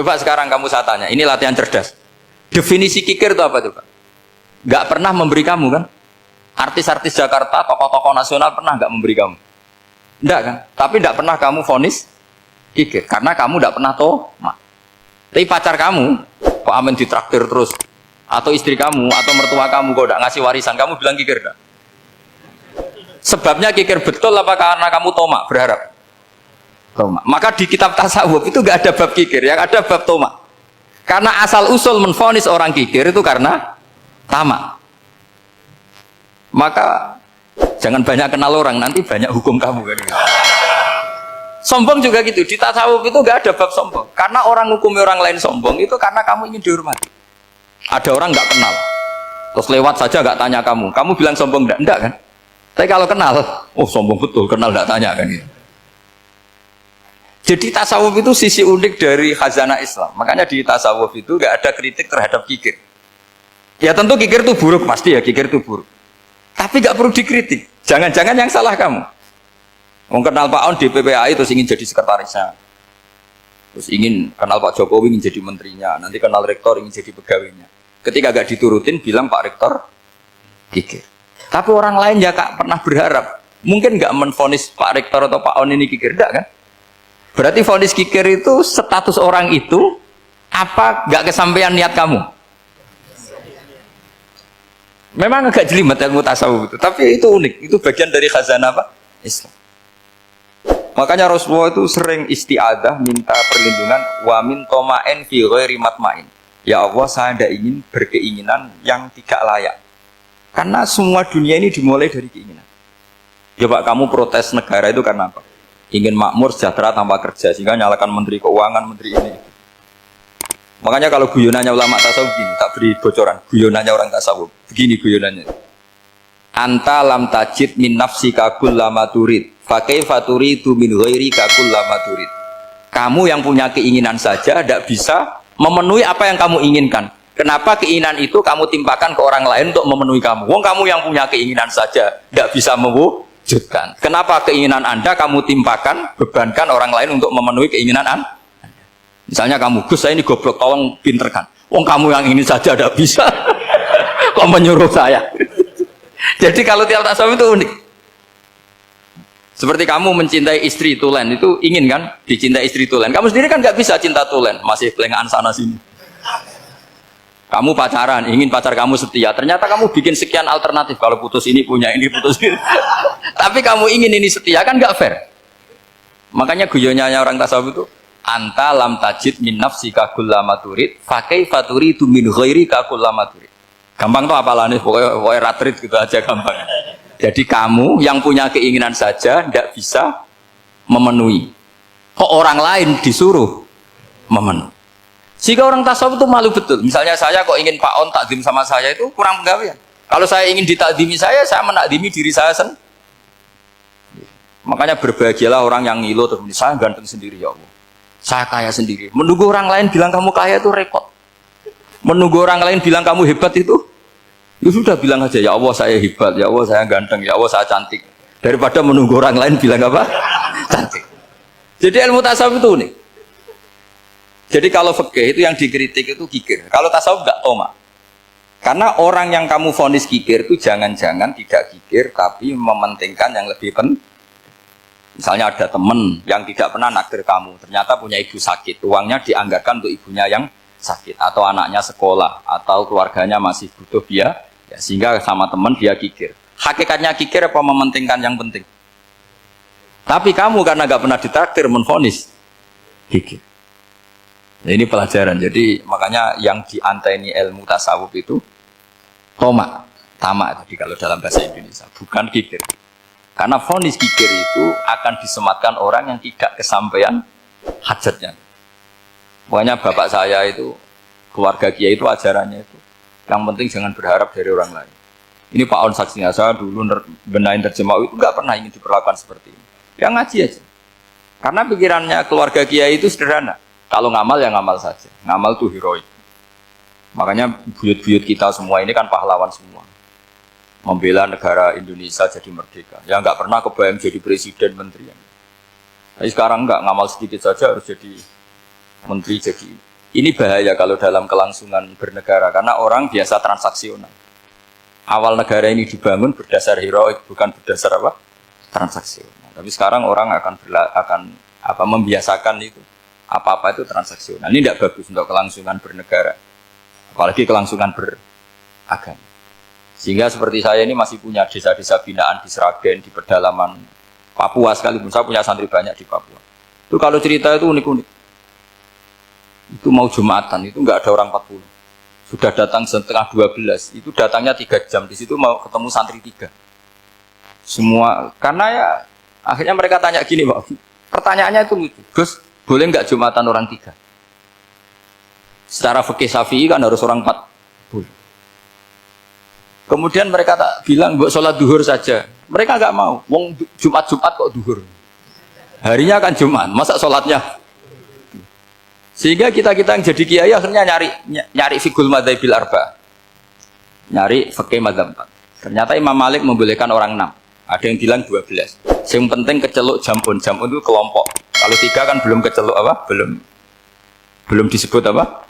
Coba sekarang kamu saya tanya, ini latihan cerdas. Definisi kikir itu apa coba? Nggak pernah memberi kamu kan? Artis-artis Jakarta, tokoh-tokoh nasional pernah nggak memberi kamu? Enggak kan? Tapi enggak pernah kamu vonis kikir karena kamu enggak pernah tomat. Tapi pacar kamu, kok amin ditraktir terus, atau istri kamu, atau mertua kamu kok enggak ngasih warisan, kamu bilang kikir enggak? Sebabnya kikir betul apa karena kamu tomak berharap? Tomak. Maka di kitab tasawuf itu enggak ada bab kikir, yang ada bab tomak. Karena asal usul menvonis orang kikir itu karena tamak. Maka jangan banyak kenal orang, nanti banyak hukum kamu kan. Sombong juga gitu, di tasawuf itu nggak ada bab sombong. Karena orang hukumi orang lain sombong itu karena kamu ingin dihormati. Ada orang nggak kenal, terus lewat saja nggak tanya kamu bilang sombong enggak kan? Tapi kalau kenal, oh sombong betul, kenal nggak tanya kan gitu. Jadi tasawuf itu sisi unik dari khazanah Islam. Makanya di tasawuf itu nggak ada kritik terhadap kikir. Ya tentu kikir itu buruk, pasti ya kikir itu buruk. Tapi nggak perlu dikritik. Jangan-jangan yang salah kamu. Mau kenal Pak On di PPAI terus ingin jadi sekretarisnya. Terus ingin kenal Pak Jokowi ingin jadi menterinya. Nanti kenal rektor ingin jadi pegawainya. Ketika nggak diturutin bilang Pak Rektor kikir. Tapi orang lain ya Kak pernah berharap. Mungkin nggak menvonis Pak Rektor atau Pak On ini kikir, enggak kan? Berarti vonis kikir itu status orang itu apa nggak kesampaian niat kamu? Memang agak jelimet ilmu tasawuf itu, tapi itu unik, itu bagian dari khazanah apa? Islam. Makanya Rasulullah itu sering isti'adah, minta perlindungan, wa min toma'en fi ghairi matma'in. Ya Allah, saya tidak ingin berkeinginan yang tidak layak. Karena semua dunia ini dimulai dari keinginan. Coba kamu protes negara itu karena apa? Ingin makmur, sejahtera tanpa kerja, sehingga nyalakan menteri keuangan, menteri ini. Makanya kalau guyonannya ulama tasawuf gini, tak beri bocoran, guyonannya orang tasawuf. Begini guyonannya. Anta lam tajid min nafsika kullama turid, fa kaifa turidu min ghairika kullama turid. Kamu yang punya keinginan saja tidak bisa memenuhi apa yang kamu inginkan. Kenapa keinginan itu kamu timpakan ke orang lain untuk memenuhi kamu? Wong kamu yang punya keinginan saja tidak bisa mewujudkan. Kenapa keinginan Anda kamu timpakan, bebankan orang lain untuk memenuhi keinginan Anda? Misalnya kamu, Gus saya ini goblok, tolong pinterkan. Wong kamu yang ini saja tidak bisa, kok menyuruh saya? Jadi kalau tiap tasawuf itu unik. Seperti kamu mencintai istri tulen, itu ingin kan dicintai istri tulen. Kamu sendiri kan nggak bisa cinta tulen, masih pelengahan sana sini. Kamu pacaran, ingin pacar kamu setia. Ternyata kamu bikin sekian alternatif. Kalau putus ini punya ini, putus ini. Tapi kamu ingin ini setia kan nggak fair. Makanya guyonanya orang tasawuf itu. Anta lam tajid min nafsika kullama turid fa kaifa turidu min ghairika kullama turid. Gampang tuh apalane pokoknya ratrit gitu aja gampang. Jadi kamu yang punya keinginan saja tidak bisa memenuhi. Kok orang lain disuruh memenuhi. Jika orang tasawuf itu malu betul. Misalnya saya kok ingin Pak On takdim sama saya itu kurang penggawean. Kalau saya ingin ditakdimi saya menakdimi diri saya sendiri. Makanya berbahagialah orang yang ngilu terus saya ganteng sendiri ya Allah. Saya kaya sendiri. Menunggu orang lain bilang kamu kaya itu repot. Menunggu orang lain bilang kamu hebat itu, ya sudah bilang aja ya Allah saya hebat, ya Allah saya ganteng, ya Allah saya cantik. Daripada menunggu orang lain bilang apa? Cantik. Jadi ilmu tasawuf itu unik. Jadi kalau fikih itu yang dikritik itu kikir. Kalau tasawuf enggak tomak. Karena orang yang kamu vonis kikir itu jangan-jangan tidak kikir tapi mementingkan yang lebih penting. Misalnya ada teman yang tidak pernah nakdir kamu, ternyata punya ibu sakit, uangnya dianggarkan untuk ibunya yang sakit, atau anaknya sekolah, atau keluarganya masih butuh biaya, ya, sehingga sama teman dia kikir. Hakikatnya kikir apa mementingkan yang penting? Tapi kamu karena nggak pernah ditraktir menvonis kikir. Nah, ini pelajaran. Jadi makanya yang dianteni ilmu tasawuf itu tomak, tamak tadi kalau dalam bahasa Indonesia, bukan kikir. Karena vonis kikir itu akan disematkan orang yang tidak kesampaian hajatnya. Pokoknya bapak saya itu, keluarga kiai itu ajarannya itu, yang penting jangan berharap dari orang lain. Ini Pak On saksinya, saya dulu benahin terjemah itu nggak pernah ingin diperlakukan seperti ini. Ya ngaji aja. Karena pikirannya keluarga kiai itu sederhana. Kalau ngamal ya ngamal saja. Ngamal itu heroik. Makanya buyut-buyut kita semua ini kan pahlawan semua. Membela negara Indonesia jadi merdeka. Ya nggak pernah kebayang jadi presiden, menteri. Tapi sekarang nggak, ngamal sedikit saja harus jadi menteri, jadi Ini bahaya kalau dalam kelangsungan bernegara karena orang biasa transaksional. Awal negara ini dibangun berdasar heroik, bukan berdasar apa? Transaksional. Tapi sekarang orang akan membiasakan itu. Apa-apa itu transaksional. Ini tidak bagus untuk kelangsungan bernegara. Apalagi kelangsungan beragama. Sehingga seperti saya ini masih punya desa-desa binaan di Sragen, di pedalaman Papua sekalipun. Saya punya santri banyak di Papua. Itu kalau cerita itu unik-unik. Itu mau Jumatan, itu nggak ada orang 40. Sudah datang setengah 12, itu datangnya 3 jam. Di situ mau ketemu santri 3. Semua, karena ya akhirnya mereka tanya gini, Pak. Pertanyaannya itu lucu. Gus, boleh nggak Jumatan orang 3? Secara fikih Syafi'i kan harus orang 40. Kemudian mereka tak bilang, buat sholat duhur saja. Mereka nggak mau. Wong Jumat-Jumat kok duhur. Harinya kan Jumat, masa sholatnya? Sehingga kita yang jadi kiai akhirnya nyari fikul madzhabil arba. Nyari fikih madzhab 4. Ternyata Imam Malik membolehkan orang 6. Ada yang bilang 12. Yang penting keceluk jampun. Jampun itu kelompok. Kalau 3 kan belum keceluk apa? Belum disebut apa?